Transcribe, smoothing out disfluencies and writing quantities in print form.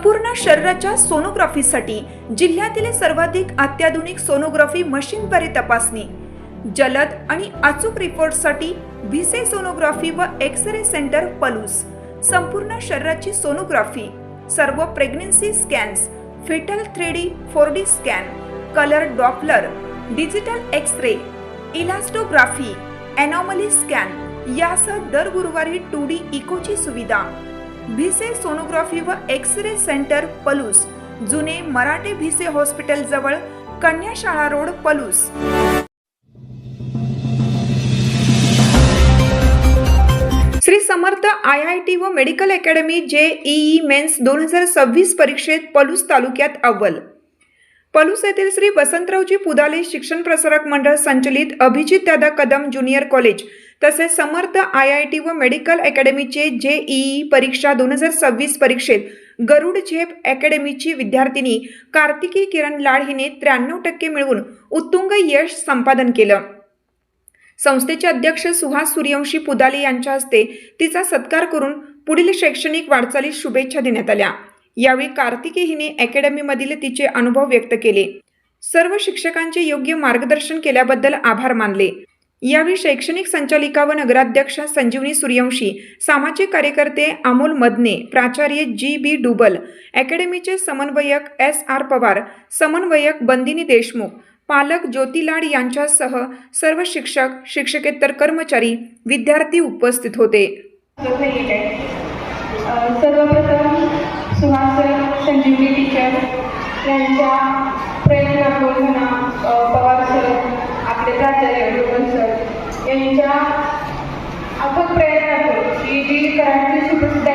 संपूर्ण शरीराच्या सोनोग्राफीसाठी जिल्ह्यातील सर्वाधिक अत्याधुनिक सोनोग्राफी मशीनद्वारे तपासणी, जलद आणि अचूक रिपोर्टसाठी भिसे सोनोग्राफी व एक्स-रे सेंटर पलूस, संपूर्ण शरीराची सोनोग्राफी, सर्व pregnancy scans, fetal 3D 4D scan, colour doppler, digital x-ray, elastography, anomaly scan यासह दर गुरुवारी 2D इकोची सुविधा। भिसे सोनोग्राफी व एक्स-रे सेंटर पलूस, जुने मराठे भिसे हॉस्पिटल जवळ, कन्याशाळा रोड पलूस। श्री समर्थ IIT व मेडिकल अकॅडमी JEE मेन्स 2026 परीक्षेत पलूस तालुक्यात अव्वल। पलूस येथील श्री वसंतरावजी पुदाले शिक्षण प्रसारक मंडळ संचलित अभिजित दादा कदम ज्युनियर कॉलेज तसेच समर्थ IIT व मेडिकल अकॅडमीचे JEE परीक्षा 2026 परीक्षेत गरुड झेप अकॅडमीची विद्यार्थिनी कार्तिकी किरण लाड हिने 93% मिळवून उत्तुंग यश संपादन केलं। संस्थेचे अध्यक्ष सुहास सूर्यवंशी पुदाले यांच्या हस्ते तिचा सत्कार करून पुढील शैक्षणिक वाटचालीस शुभेच्छा देण्यात आल्या। यावेळी कार्तिकी हिने अकॅडमीमधील तिचे अनुभव व्यक्त केले। सर्व शिक्षकांचे योग्य मार्गदर्शन केल्याबद्दल आभार मानले। यावेळी शैक्षणिक संचालिका व नगराध्यक्ष संजीवनी सूर्यवंशी, सामाजिक कार्यकर्ते अमोल मदने, प्राचार्य GB डुबल, अकॅडमीचे समन्वयक SR पवार, समन्वयक बंदिनी देशमुख, पालक ज्योती लाड यांच्यासह सर्व शिक्षक, शिक्षकेतर कर्मचारी, विद्यार्थी उपस्थित होते। सर्वप्रथम सुहास संजीवनी टीचर यांच्या प्रयत्नातून पवार सर, आपले प्राचार्य डुबल सर यांच्या अथक प्रयत्नातून ही जी कराडची सुप्रसिद्ध